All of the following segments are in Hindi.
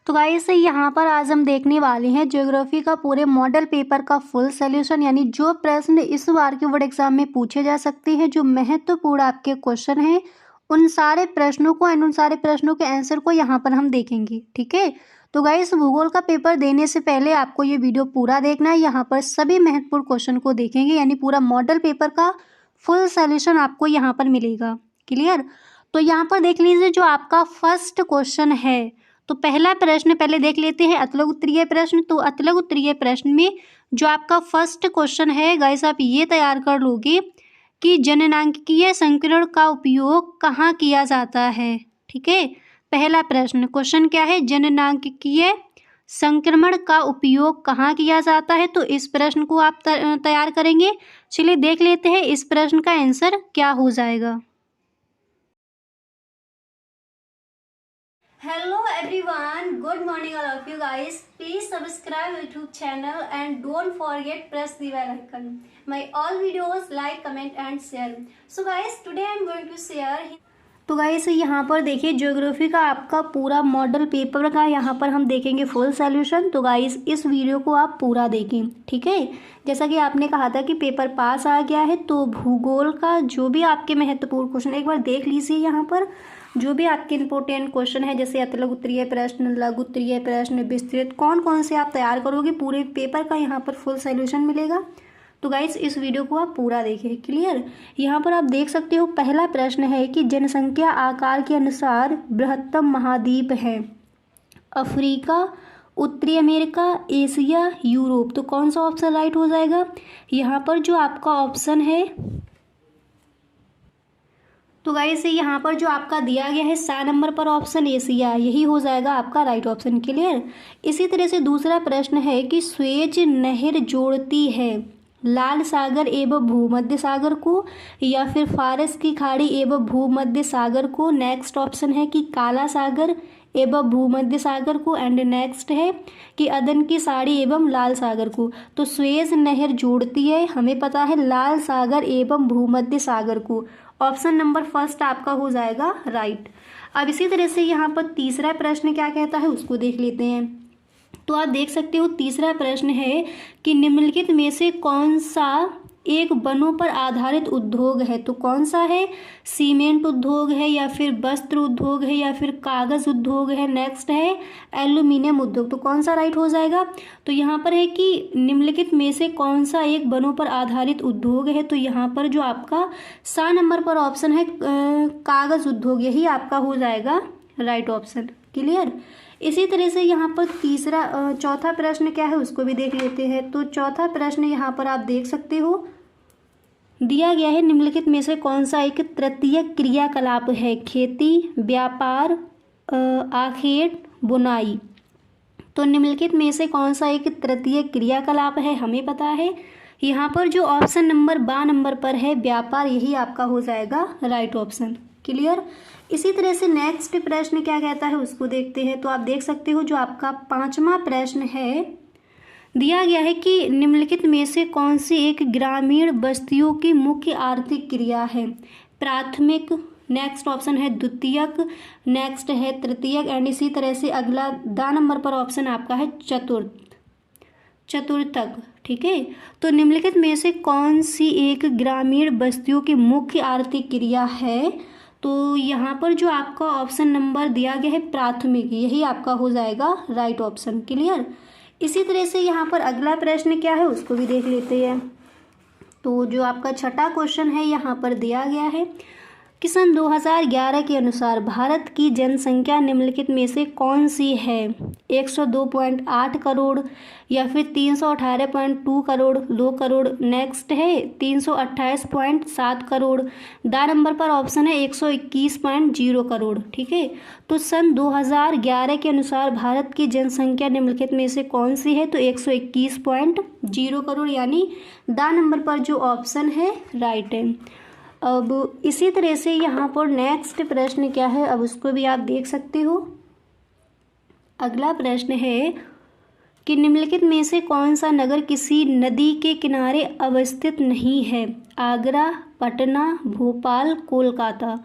तो गाइस यहाँ पर आज हम देखने वाले हैं ज्योग्राफी का पूरे मॉडल पेपर का फुल सॉल्यूशन, यानी जो प्रश्न इस बार के बोर्ड एग्जाम में पूछे जा सकते हैं, जो महत्वपूर्ण आपके क्वेश्चन हैं, उन सारे प्रश्नों को एंड उन सारे प्रश्नों के आंसर को यहाँ पर हम देखेंगे। ठीक है, तो गाइस भूगोल का पेपर देने से पहले आपको ये वीडियो पूरा देखना है। यहाँ पर सभी महत्वपूर्ण क्वेश्चन को देखेंगे, यानी पूरा मॉडल पेपर का फुल सॉल्यूशन आपको यहाँ पर मिलेगा। क्लियर? तो यहाँ पर देख लीजिए जो आपका फर्स्ट क्वेश्चन है। तो पहला प्रश्न पहले देख लेते हैं, अतलग उत्तरीय प्रश्न। तो अतलग उत्तरीय प्रश्न में जो आपका फर्स्ट क्वेश्चन है गाइस, आप ये तैयार कर लोगे कि जननांकीय संकीर्ण का उपयोग कहाँ किया जाता है। ठीक है, पहला प्रश्न क्वेश्चन क्या है, जननांकीय संक्रमण का उपयोग कहाँ किया जाता है। तो इस प्रश्न को आप तैयार करेंगे। चलिए देख लेते हैं इस प्रश्न का आंसर क्या हो जाएगा। Hello everyone, good morning all of you guys. Please subscribe YouTube channel and don't forget press the bell icon. My all videos like, comment and share. So guys, today I am going to share. तो गाइस यहाँ पर देखिए ज्योग्राफी का आपका पूरा मॉडल पेपर का यहाँ पर हम देखेंगे फुल सॉल्यूशन। तो गाइस इस वीडियो को आप पूरा देखें। ठीक है, जैसा कि आपने कहा था कि पेपर पास आ गया है, तो भूगोल का जो भी आपके महत्वपूर्ण क्वेश्चन एक बार देख लीजिए। यहाँ पर जो भी आपके इंपॉर्टेंट क्वेश्चन है, जैसे अतलग उत्तरीय प्रश्न, लघु उत्तरीय प्रश्न, विस्तृत, कौन कौन से आप तैयार करोगे, पूरे पेपर का यहाँ पर फुल सॉल्यूशन मिलेगा। तो गाइस इस वीडियो को आप पूरा देखें। क्लियर? यहाँ पर आप देख सकते हो पहला प्रश्न है कि जनसंख्या आकार के अनुसार बृहत्तम महाद्वीप है अफ्रीका, उत्तरी अमेरिका, एशिया, यूरोप। तो कौन सा ऑप्शन राइट हो जाएगा? यहाँ पर जो आपका ऑप्शन है, तो गाइस यहाँ पर जो आपका दिया गया है 7 नंबर पर ऑप्शन एशिया, यही हो जाएगा आपका राइट ऑप्शन। क्लियर? इसी तरह से दूसरा प्रश्न है कि स्वेज नहर जोड़ती है लाल सागर एवं भूमध्य सागर को या फिर फारस की खाड़ी एवं भूमध्य सागर को। नेक्स्ट ऑप्शन है कि काला सागर एवं भूमध्य सागर को, एंड नेक्स्ट है कि अदन की साड़ी एवं लाल सागर को। तो स्वेज नहर जोड़ती है, हमें पता है, लाल सागर एवं भूमध्य सागर को। ऑप्शन नंबर फर्स्ट आपका हो जाएगा राइट। अब इसी तरह से यहाँ पर तीसरा प्रश्न क्या कहता है उसको देख लेते हैं। तो आप देख सकते हो तीसरा प्रश्न है कि निम्नलिखित में से कौन सा एक वनों पर आधारित उद्योग है। तो कौन सा है? सीमेंट उद्योग है या फिर वस्त्र उद्योग है या फिर कागज उद्योग है, नेक्स्ट है एल्यूमिनियम उद्योग। तो कौन सा राइट हो जाएगा? तो यहाँ पर है कि निम्नलिखित में से कौन सा एक वनों पर आधारित उद्योग है। तो यहाँ पर जो आपका 7 नंबर पर ऑप्शन है कागज उद्योग, यही आपका हो जाएगा राइट ऑप्शन। क्लियर? इसी तरह से यहाँ पर चौथा प्रश्न क्या है उसको भी देख लेते हैं। तो चौथा प्रश्न यहाँ पर आप देख सकते हो दिया गया है, निम्नलिखित में से कौन सा एक तृतीय क्रियाकलाप है, खेती, व्यापार, आखेट, बुनाई। तो निम्नलिखित में से कौन सा एक तृतीय क्रियाकलाप है, हमें पता है। यहाँ पर जो ऑप्शन नंबर 12 नंबर पर है व्यापार, यही आपका हो जाएगा राइट ऑप्शन। क्लियर? इसी तरह से नेक्स्ट प्रश्न क्या कहता है उसको देखते हैं। तो आप देख सकते हो जो आपका 5वां प्रश्न है दिया गया है कि निम्नलिखित में से कौन सी एक ग्रामीण बस्तियों की मुख्य आर्थिक क्रिया है, प्राथमिक, नेक्स्ट ऑप्शन है द्वितीयक, नेक्स्ट है तृतीयक, एंड इसी तरह से अगला 2 नंबर पर ऑप्शन आपका है चतुर्थक। ठीक है, तो निम्नलिखित में से कौन सी एक ग्रामीण बस्तियों की मुख्य आर्थिक क्रिया है। तो यहाँ पर जो आपका ऑप्शन नंबर दिया गया है प्राथमिक, यही आपका हो जाएगा राइट ऑप्शन। क्लियर? इसी तरह से यहाँ पर अगला प्रश्न क्या है उसको भी देख लेते हैं। तो जो आपका छठा क्वेश्चन है यहाँ पर दिया गया है कि सन 2011 के अनुसार भारत की जनसंख्या निम्नलिखित में से कौन सी है, 102.8 करोड़ या फिर 318.2 करोड़, 2 करोड़, नेक्स्ट है 328.7 करोड़, 2 नंबर पर ऑप्शन है 121.0 करोड़। ठीक है, तो सन 2011 के अनुसार भारत की जनसंख्या निम्नलिखित में से कौन सी है, तो 121.0 करोड़, यानी 2 नंबर पर जो ऑप्शन है राइट है। अब इसी तरह से यहाँ पर नेक्स्ट प्रश्न क्या है, अब उसको भी आप देख सकते हो। अगला प्रश्न है कि निम्नलिखित में से कौन सा नगर किसी नदी के किनारे अवस्थित नहीं है, आगरा, पटना, भोपाल, कोलकाता।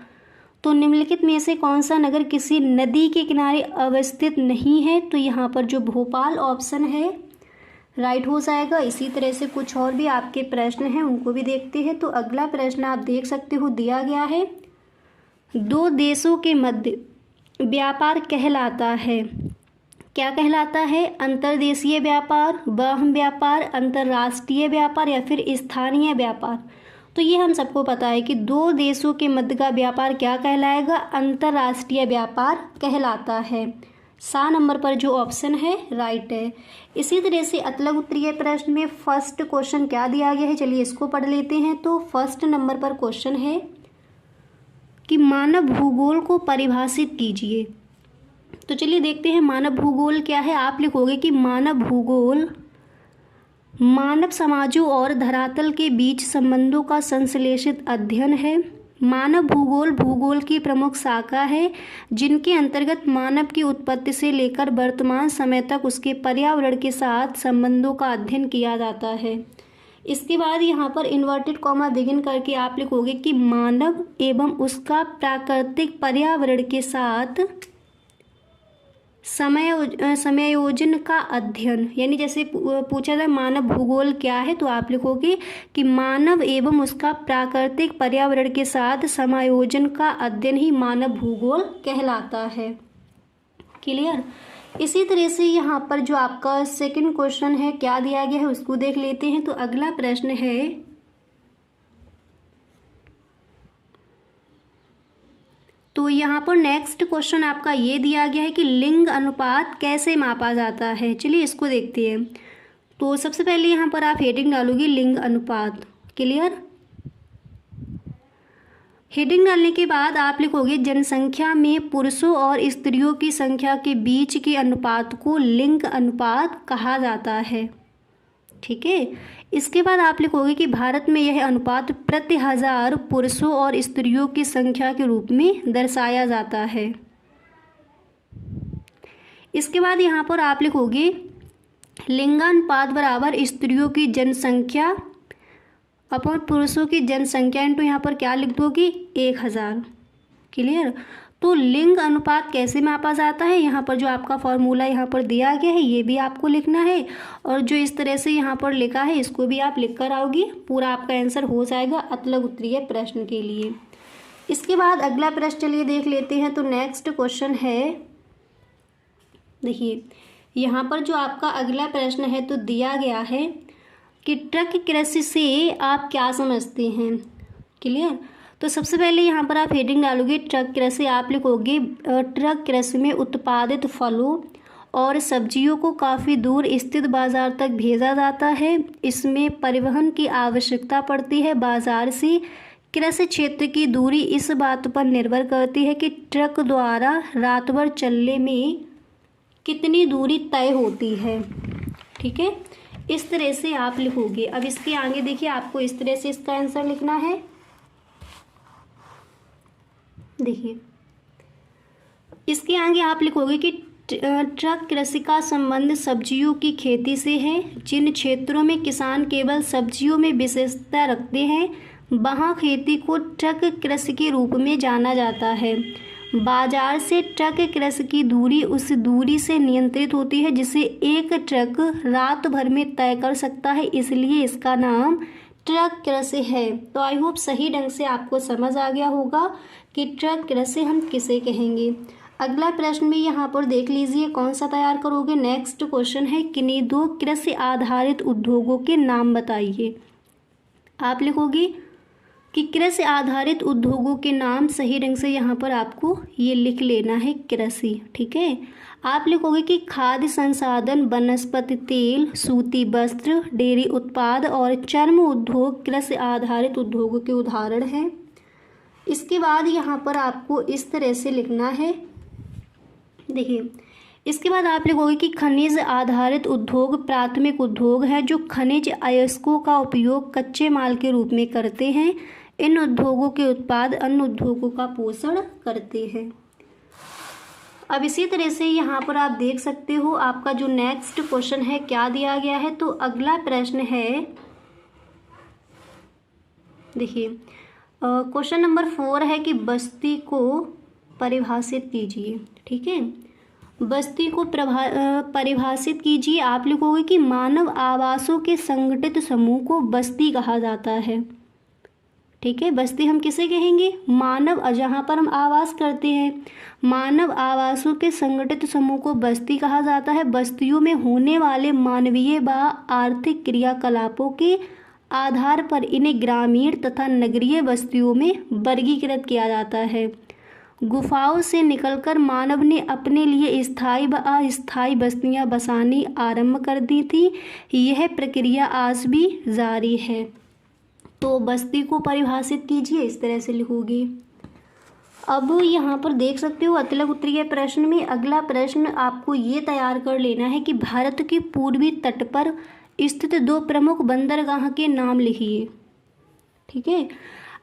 तो निम्नलिखित में से कौन सा नगर किसी नदी के किनारे अवस्थित नहीं है? तो यहाँ पर जो भोपाल ऑप्शन है राइट हो जाएगा। इसी तरह से कुछ और भी आपके प्रश्न हैं, उनको भी देखते हैं। तो अगला प्रश्न आप देख सकते हो दिया गया है, दो देशों के मध्य व्यापार कहलाता है, क्या कहलाता है? अंतर्देशीय व्यापार, बाह्य व्यापार, अंतर्राष्ट्रीय व्यापार या फिर स्थानीय व्यापार। तो ये हम सबको पता है कि दो देशों के मध्य का व्यापार क्या कहलाएगा? अंतर्राष्ट्रीय व्यापार कहलाता है। 7 नंबर पर जो ऑप्शन है राइट है। इसी तरह से अतलग उत्तरीय प्रश्न में फर्स्ट क्वेश्चन क्या दिया गया है, चलिए इसको पढ़ लेते हैं। तो फर्स्ट नंबर पर क्वेश्चन है कि मानव भूगोल को परिभाषित कीजिए। तो चलिए देखते हैं मानव भूगोल क्या है। आप लिखोगे कि मानव भूगोल मानव समाजों और धरातल के बीच संबंधों का संश्लेषित अध्ययन है। मानव भूगोल भूगोल की प्रमुख शाखा है जिनके अंतर्गत मानव की उत्पत्ति से लेकर वर्तमान समय तक उसके पर्यावरण के साथ संबंधों का अध्ययन किया जाता है। इसके बाद यहाँ पर इन्वर्टेड कॉमा बिगिन करके आप लिखोगे कि मानव एवं उसका प्राकृतिक पर्यावरण के साथ समायोजन का अध्ययन, यानी जैसे पूछा जाए मानव भूगोल क्या है, तो आप लिखोगे कि मानव एवं उसका प्राकृतिक पर्यावरण के साथ समायोजन का अध्ययन ही मानव भूगोल कहलाता है। क्लियर। इसी तरह से यहाँ पर जो आपका सेकंड क्वेश्चन है क्या दिया गया है उसको देख लेते हैं। तो अगला प्रश्न है, तो यहाँ पर नेक्स्ट क्वेश्चन आपका ये दिया गया है कि लिंग अनुपात कैसे मापा जाता है। चलिए इसको देखते हैं। तो सबसे पहले यहाँ पर आप हेडिंग डालोगे लिंग अनुपात। क्लियर। हेडिंग डालने के बाद आप लिखोगे जनसंख्या में पुरुषों और स्त्रियों की संख्या के बीच के अनुपात को लिंग अनुपात कहा जाता है। ठीक है। इसके बाद आप लिखोगे कि भारत में यह अनुपात प्रति 1000 पुरुषों और स्त्रियों की संख्या के रूप में दर्शाया जाता है। इसके बाद यहाँ पर आप लिखोगे लिंगानुपात बराबर स्त्रियों की जनसंख्या अपॉन पुरुषों की जनसंख्या इंटू यहाँ पर क्या लिख दोगे 1000। क्लियर। तो लिंग अनुपात कैसे मापा जाता है, यहाँ पर जो आपका फॉर्मूला यहाँ पर दिया गया है ये भी आपको लिखना है, और जो इस तरह से यहाँ पर लिखा है इसको भी आप लिख कर आओगे, पूरा आपका आंसर हो जाएगा अतलग उत्तरीय प्रश्न के लिए। इसके बाद अगला प्रश्न चलिए देख लेते हैं। तो नेक्स्ट क्वेश्चन है, देखिए यहाँ पर जो आपका अगला प्रश्न है तो दिया गया है कि ट्रक कृषि से आप क्या समझते हैं। क्लियर। तो सबसे पहले यहाँ पर आप हेडिंग डालोगे ट्रक कृषि। आप लिखोगे ट्रक कृषि में उत्पादित फलों और सब्जियों को काफ़ी दूर स्थित बाजार तक भेजा जाता है। इसमें परिवहन की आवश्यकता पड़ती है। बाजार से कृषि क्षेत्र की दूरी इस बात पर निर्भर करती है कि ट्रक द्वारा रात भर चलने में कितनी दूरी तय होती है। ठीक है। इस तरह से आप लिखोगे। अब इसके आगे देखिए आपको इस तरह से इसका आंसर लिखना है। देखिए इसके आगे आप लिखोगे कि ट्रक कृषि का संबंध सब्जियों की खेती से है। जिन क्षेत्रों में किसान केवल सब्जियों में विशेषता रखते हैं वहाँ खेती को ट्रक कृषि के रूप में जाना जाता है। बाजार से ट्रक कृषि की दूरी उस दूरी से नियंत्रित होती है जिसे एक ट्रक रात भर में तय कर सकता है, इसलिए इसका नाम ट्रक कृषि है। तो आई होप सही ढंग से आपको समझ आ गया होगा कि ट्रक कृषि हम किसे कहेंगे। अगला प्रश्न भी यहाँ पर देख लीजिए कौन सा तैयार करोगे। नेक्स्ट क्वेश्चन है किन्हीं दो कृषि आधारित उद्योगों के नाम बताइए। आप लिखोगे कि कृषि आधारित उद्योगों के नाम सही ढंग से यहाँ पर आपको ये लिख लेना है कृषि। ठीक है। आप लिखोगे कि खाद्य संसाधन, वनस्पति तेल, सूती वस्त्र, डेयरी उत्पाद और चर्म उद्योग कृषि आधारित उद्योगों के उदाहरण हैं। इसके बाद यहाँ पर आपको इस तरह से लिखना है। देखिए इसके बाद आप लिखोगे कि खनिज आधारित उद्योग प्राथमिक उद्योग है जो खनिज अयस्कों का उपयोग कच्चे माल के रूप में करते हैं। इन उद्योगों के उत्पाद अन्य उद्योगों का पोषण करते हैं। अब इसी तरह से यहाँ पर आप देख सकते हो आपका जो नेक्स्ट क्वेश्चन है क्या दिया गया है। तो अगला प्रश्न है, देखिए क्वेश्चन नंबर 4 है कि बस्ती को परिभाषित कीजिए। ठीक है, बस्ती को परिभाषित कीजिए। आप लिखोगे कि मानव आवासों के संगठित समूह को बस्ती कहा जाता है। ठीक है, बस्ती हम किसे कहेंगे? मानव, जहाँ पर हम आवास करते हैं, मानव आवासों के संगठित समूह को बस्ती कहा जाता है। बस्तियों में होने वाले मानवीय व आर्थिक क्रियाकलापों के आधार पर इन्हें ग्रामीण तथा नगरीय बस्तियों में वर्गीकृत किया जाता है। गुफाओं से निकलकर मानव ने अपने लिए स्थायी व अस्थायी बस्तियां बसानी आरंभ कर दी थी। यह प्रक्रिया आज भी जारी है। तो बस्ती को परिभाषित कीजिए, इस तरह से लिखोगे। अब यहाँ पर देख सकते हो अतिलक उत्तरीय प्रश्न में अगला प्रश्न आपको ये तैयार कर लेना है कि भारत के पूर्वी तट पर स्थित 2 प्रमुख बंदरगाह के नाम लिखिए। ठीक है,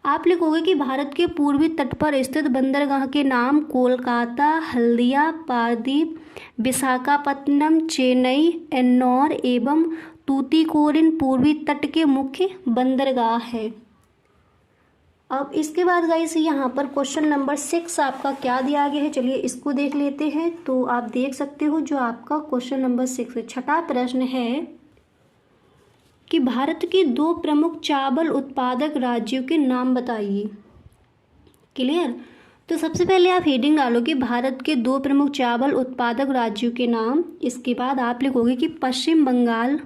आप लिखोगे कि भारत के पूर्वी तट पर स्थित बंदरगाह के नाम कोलकाता, हल्दिया, पारादीप, विशाखापत्तनम, चेन्नई, एन्नौर एवं तूतीकोरिन पूर्वी तट के मुख्य बंदरगाह है। अब इसके बाद गाइस यहाँ पर क्वेश्चन नंबर 6 आपका क्या दिया गया है, चलिए इसको देख लेते हैं। तो आप देख सकते हो जो आपका क्वेश्चन नंबर 6 है, छठा प्रश्न है कि भारत के 2 प्रमुख चावल उत्पादक राज्यों के नाम बताइए। क्लियर? तो सबसे पहले आप हेडिंग डालोगे भारत के 2 प्रमुख चावल उत्पादक राज्यों के नाम। इसके बाद आप लिखोगे कि पश्चिम बंगाल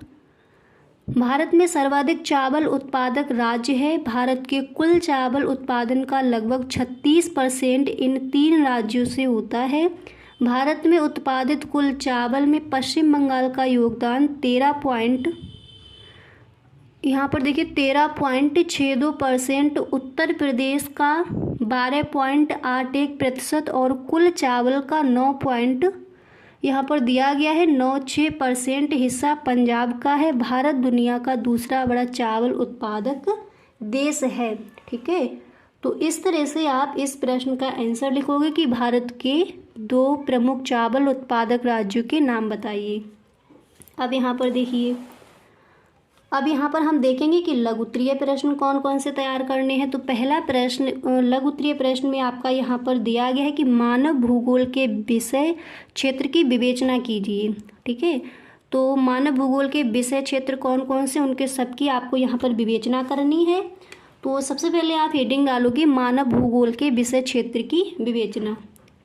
भारत में सर्वाधिक चावल उत्पादक राज्य है। भारत के कुल चावल उत्पादन का लगभग 36% इन 3 राज्यों से होता है। भारत में उत्पादित कुल चावल में पश्चिम बंगाल का योगदान 13.62%, उत्तर प्रदेश का 12.81% और कुल चावल का 9.96% हिस्सा पंजाब का है। भारत दुनिया का दूसरा बड़ा चावल उत्पादक देश है। ठीक है, तो इस तरह से आप इस प्रश्न का आंसर लिखोगे कि भारत के 2 प्रमुख चावल उत्पादक राज्यों के नाम बताइए। अब यहाँ पर देखिए, अब यहाँ पर हम देखेंगे कि लघु उत्तरीय प्रश्न कौन कौन से तैयार करने हैं। तो पहला प्रश्न लघु उत्तरीय प्रश्न में आपका यहाँ पर दिया गया है कि मानव भूगोल के विषय क्षेत्र की विवेचना कीजिए। ठीक है, तो मानव भूगोल के विषय क्षेत्र कौन कौन से, उनके सबकी आपको यहाँ पर विवेचना करनी है। तो सबसे पहले आप हेडिंग डालोगे मानव भूगोल के विषय क्षेत्र की विवेचना।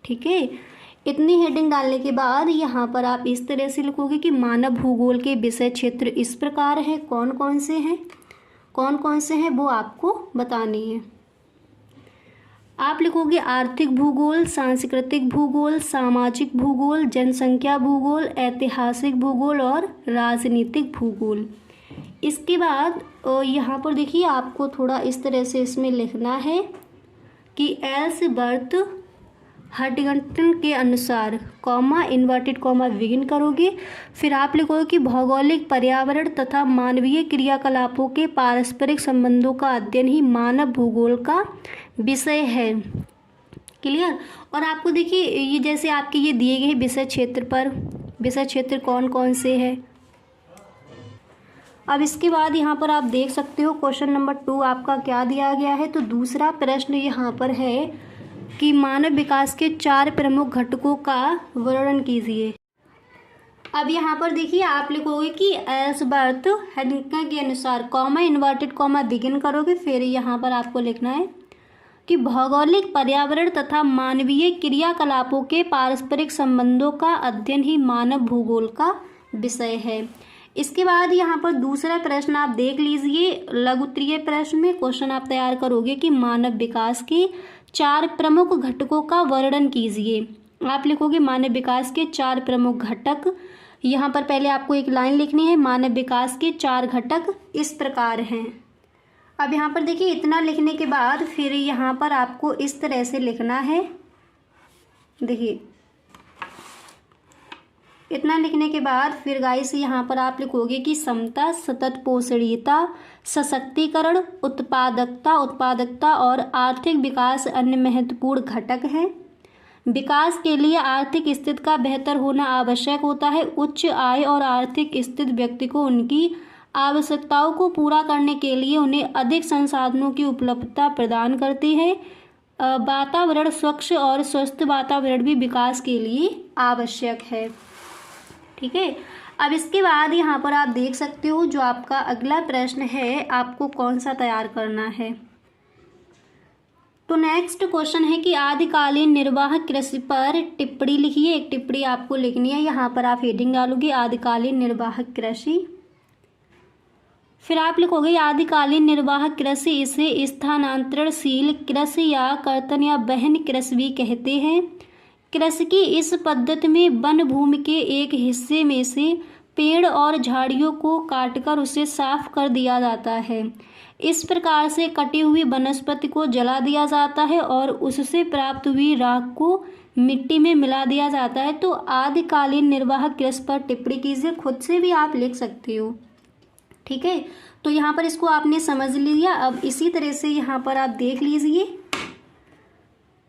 ठीक है, इतनी हेडिंग डालने के बाद यहाँ पर आप इस तरह से लिखोगे कि मानव भूगोल के विषय क्षेत्र इस प्रकार है, कौन कौन से हैं वो आपको बतानी है। आप लिखोगे आर्थिक भूगोल, सांस्कृतिक भूगोल, सामाजिक भूगोल, जनसंख्या भूगोल, ऐतिहासिक भूगोल और राजनीतिक भूगोल। इसके बाद यहाँ पर देखिए आपको थोड़ा इस तरह से इसमें लिखना है कि एल्सबर्थ हंटिंगटन के अनुसार कॉमा इन्वर्टेड कॉमा बिगिन करोगे। फिर आप लिखोगे कि भौगोलिक पर्यावरण तथा मानवीय क्रियाकलापों के पारस्परिक संबंधों का अध्ययन ही मानव भूगोल का विषय है। क्लियर? और आपको देखिए ये जैसे आपके ये दिए गए विषय क्षेत्र कौन कौन से हैं। अब इसके बाद यहाँ पर आप देख सकते हो क्वेश्चन नंबर 2 आपका क्या दिया गया है। तो दूसरा प्रश्न यहाँ पर है कि मानव विकास के 4 प्रमुख घटकों का वर्णन कीजिए। अब यहाँ पर देखिए आप लिखोगे कि एल्सबर्थ हंटिंगटन के अनुसार कॉमा इन्वर्टेड कॉमा बिगिन करोगे। फिर यहाँ पर आपको लिखना है कि भौगोलिक पर्यावरण तथा मानवीय क्रियाकलापों के पारस्परिक संबंधों का अध्ययन ही मानव भूगोल का विषय है। इसके बाद यहाँ पर दूसरा प्रश्न आप देख लीजिए। लघु उत्तरीय प्रश्न में क्वेश्चन आप तैयार करोगे कि मानव विकास के 4 प्रमुख घटकों का वर्णन कीजिए। आप लिखोगे मानव विकास के 4 प्रमुख घटक। यहाँ पर पहले आपको एक लाइन लिखनी है, मानव विकास के 4 घटक इस प्रकार हैं। अब यहाँ पर देखिए इतना लिखने के बाद फिर यहाँ पर आपको इस तरह से लिखना है। देखिए इतना लिखने के बाद फिर गाइस यहाँ पर आप लिखोगे कि समता, सतत पोषणीयता, सशक्तिकरण, उत्पादकता और आर्थिक विकास अन्य महत्वपूर्ण घटक हैं। विकास के लिए आर्थिक स्थिति का बेहतर होना आवश्यक होता है। उच्च आय और आर्थिक स्थिति व्यक्ति को उनकी आवश्यकताओं को पूरा करने के लिए उन्हें अधिक संसाधनों की उपलब्धता प्रदान करती है। वातावरण स्वच्छ और स्वस्थ वातावरण भी विकास के लिए आवश्यक है। ठीक है, अब इसके बाद यहाँ पर आप देख सकते हो जो आपका अगला प्रश्न है आपको कौन सा तैयार करना है। तो नेक्स्ट क्वेश्चन है कि आदिकालीन निर्वाह कृषि पर टिप्पणी लिखिए। एक टिप्पणी आपको लिखनी है, यहाँ पर आप हेडिंग डालोगे आदिकालीन निर्वाह कृषि। फिर आप लिखोगे आदिकालीन निर्वाह कृषि इसे स्थानांतरणशील कृषि या कर्तन या वहन कृषि भी कहते हैं। कृषि की इस पद्धति में वन भूमि के एक हिस्से में से पेड़ और झाड़ियों को काटकर उसे साफ कर दिया जाता है। इस प्रकार से कटी हुई वनस्पति को जला दिया जाता है और उससे प्राप्त हुई राख को मिट्टी में मिला दिया जाता है। तो आदिकालीन निर्वाह कृषि पर टिप्पणी कीजिए, खुद से भी आप लिख सकते हो। ठीक है, तो यहाँ पर इसको आपने समझ लिया। अब इसी तरह से यहाँ पर आप देख लीजिए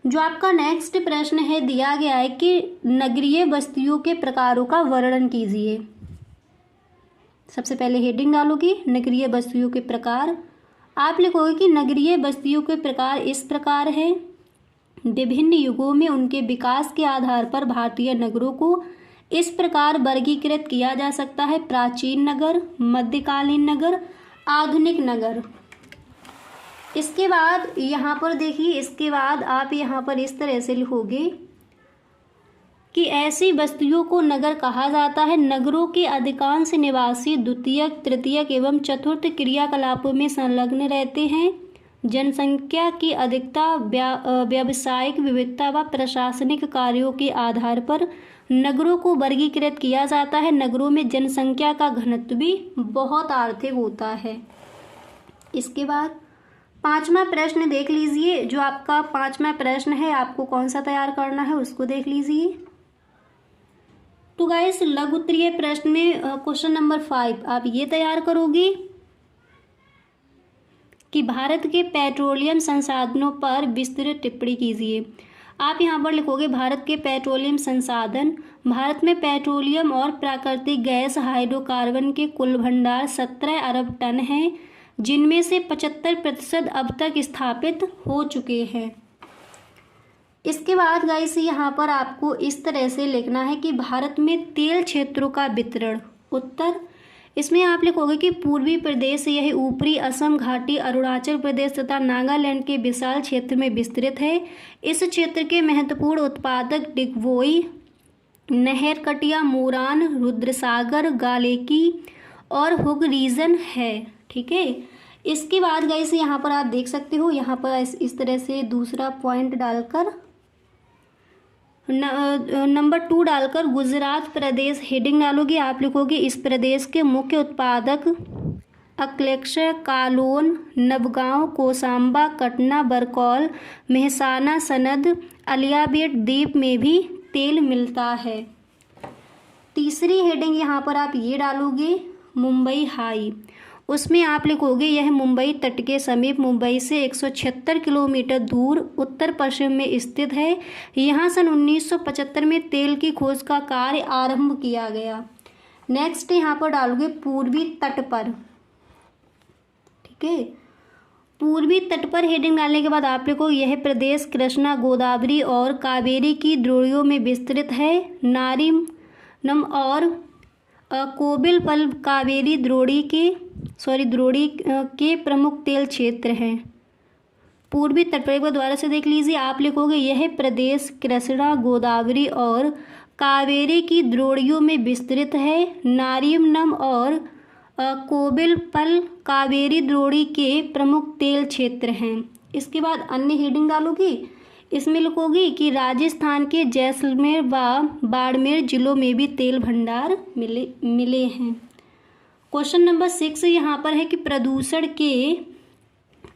जो आपका नेक्स्ट प्रश्न है दिया गया है कि नगरीय बस्तियों के प्रकारों का वर्णन कीजिए। सबसे पहले हेडिंग डालोगे नगरीय बस्तियों के प्रकार। आप लिखोगे कि नगरीय बस्तियों के प्रकार इस प्रकार है। विभिन्न युगों में उनके विकास के आधार पर भारतीय नगरों को इस प्रकार वर्गीकृत किया जा सकता है: प्राचीन नगर, मध्यकालीन नगर, आधुनिक नगर। इसके बाद यहाँ पर देखिए, इसके बाद आप यहाँ पर इस तरह से लिखोगे कि ऐसी बस्तियों को नगर कहा जाता है। नगरों के अधिकांश निवासी द्वितीयक, तृतीयक एवं चतुर्थ क्रियाकलापों में संलग्न रहते हैं। जनसंख्या की अधिकता, व्यावसायिक विविधता व प्रशासनिक कार्यों के आधार पर नगरों को वर्गीकृत किया जाता है। नगरों में जनसंख्या का घनत्व भी बहुत अधिक होता है। इसके बाद पांचवा प्रश्न देख लीजिए। जो आपका पांचवा प्रश्न है आपको कौन सा तैयार करना है उसको देख लीजिए। तो गाइस लघु उत्तरीय प्रश्न में क्वेश्चन नंबर 5 आप ये तैयार करोगे कि भारत के पेट्रोलियम संसाधनों पर विस्तृत टिप्पणी कीजिए। आप यहाँ पर लिखोगे भारत के पेट्रोलियम संसाधन। भारत में पेट्रोलियम और प्राकृतिक गैस हाइड्रोकार्बन के कुल भंडार 17 अरब टन हैं, जिनमें से 75% अब तक स्थापित हो चुके हैं। इसके बाद गाइस यहाँ पर आपको इस तरह से लिखना है कि भारत में तेल क्षेत्रों का वितरण। उत्तर, इसमें आप लिखोगे कि पूर्वी प्रदेश यह ऊपरी असम घाटी, अरुणाचल प्रदेश तथा नागालैंड के विशाल क्षेत्र में विस्तृत है। इस क्षेत्र के महत्वपूर्ण उत्पादक डिगबोई, नहरकटिया, मोरान, रुद्रसागर, गालेकी और हुग रीजन है। ठीक है, इसके बाद गाइस यहाँ पर आप देख सकते हो, यहाँ पर इस तरह से दूसरा पॉइंट डालकर नंबर 2 डालकर गुजरात प्रदेश हेडिंग डालोगे। आप लिखोगे इस प्रदेश के मुख्य उत्पादक अक्लेक्ष्य, कालोन, नवगांव, कोसांबा, कटना, बरकौल, मेहसाना, सनद, अलियाबेट द्वीप में भी तेल मिलता है। तीसरी हेडिंग यहाँ पर आप ये डालोगे मुंबई हाई। उसमें आप लिखोगे यह मुंबई तट के समीप मुंबई से 176 किलोमीटर दूर उत्तर पश्चिम में स्थित है। यहाँ सन 1975 में तेल की खोज का कार्य आरंभ किया गया। नेक्स्ट यहाँ पर डालोगे पूर्वी तट पर। ठीक है, पूर्वी तट पर हेडिंग डालने के बाद आप लिखोगे यह प्रदेश कृष्णा, गोदावरी और कावेरी की द्रोणियों में विस्तृत है। नारीनम और कोबिलपल कावेरी द्रोणी के प्रमुख तेल क्षेत्र हैं। पूर्वी तट पर एक बार दोबारा से देख लीजिए। आप लिखोगे यह प्रदेश कृष्णा, गोदावरी और कावेरी की द्रोणियों में विस्तृत है। नारीनम और कोबिलपल कावेरी द्रोणी के प्रमुख तेल क्षेत्र हैं। इसके बाद अन्य हेडिंग डालोगी। इसमें लिखोगी कि राजस्थान के जैसलमेर व बाड़मेर जिलों में भी तेल भंडार मिले हैं। क्वेश्चन नंबर 6 यहाँ पर है कि प्रदूषण के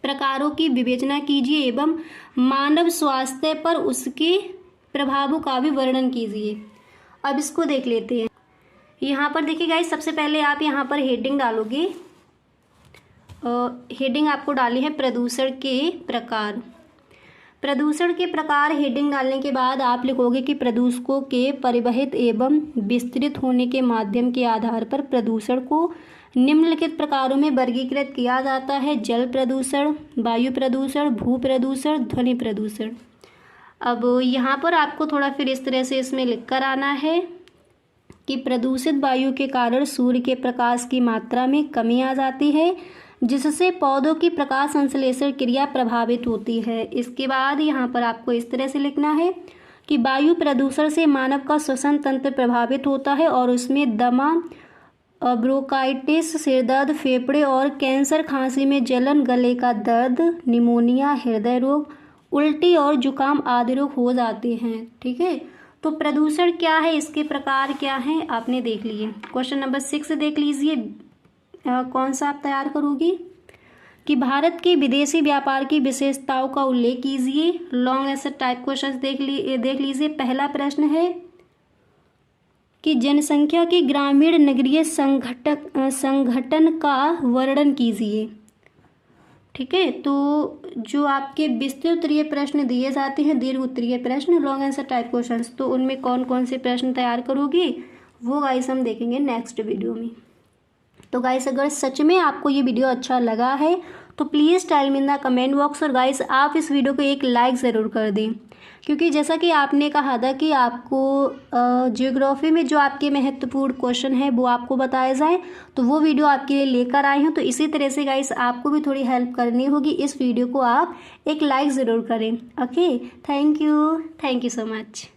प्रकारों की विवेचना कीजिए एवं मानव स्वास्थ्य पर उसके प्रभावों का भी वर्णन कीजिए। अब इसको देख लेते हैं। यहाँ पर देखिए गाइस, सबसे पहले आप यहाँ पर हेडिंग डालोगे। हेडिंग आपको डाली है प्रदूषण के प्रकार। प्रदूषण के प्रकार हेडिंग डालने के बाद आप लिखोगे कि प्रदूषकों के परिवहित एवं विस्तृत होने के माध्यम के आधार पर प्रदूषण को निम्नलिखित प्रकारों में वर्गीकृत किया जाता है: जल प्रदूषण, वायु प्रदूषण, भू प्रदूषण, ध्वनि प्रदूषण। अब यहाँ पर आपको थोड़ा फिर इस तरह से इसमें लिख कर आना है कि प्रदूषित वायु के कारण सूर्य के प्रकाश की मात्रा में कमी आ जाती है, जिससे पौधों की प्रकाश संश्लेषण क्रिया प्रभावित होती है। इसके बाद यहाँ पर आपको इस तरह से लिखना है कि वायु प्रदूषण से मानव का श्वसन तंत्र प्रभावित होता है और उसमें दमा, ब्रोंकाइटिस, सिरदर्द, फेफड़े और कैंसर, खांसी में जलन, गले का दर्द, निमोनिया, हृदय रोग, उल्टी और जुकाम आदि रोग हो जाते हैं। ठीक है, तो प्रदूषण क्या है, इसके प्रकार क्या हैं, आपने देख लिए। क्वेश्चन नंबर 6 देख लीजिए, कौन सा आप तैयार करोगी कि भारत के विदेशी व्यापार की विशेषताओं का उल्लेख कीजिए। लॉन्ग आंसर टाइप क्वेश्चन देख लीजिए। पहला प्रश्न है कि जनसंख्या की ग्रामीण नगरीय संगठन का वर्णन कीजिए। ठीक है, तो जो आपके विस्तृत उत्तरीय प्रश्न दिए जाते हैं, दीर्घ उत्तरीय प्रश्न, लॉन्ग आंसर टाइप क्वेश्चंस, तो उनमें कौन कौन से प्रश्न तैयार करोगे वो गाइस हम देखेंगे नेक्स्ट वीडियो में। तो गाइस अगर सच में आपको ये वीडियो अच्छा लगा है तो please tell me in the comment box, और गाइस आप इस वीडियो को एक लाइक ज़रूर कर दें, क्योंकि जैसा कि आपने कहा था कि आपको ज्योग्राफी में जो आपके महत्वपूर्ण क्वेश्चन है वो आपको बताया जाए, तो वो वीडियो आपके लिए लेकर आए हूँ। तो इसी तरह से गाइस आपको भी थोड़ी हेल्प करनी होगी, इस वीडियो को आप एक लाइक ज़रूर करें। Okay, thank you so much.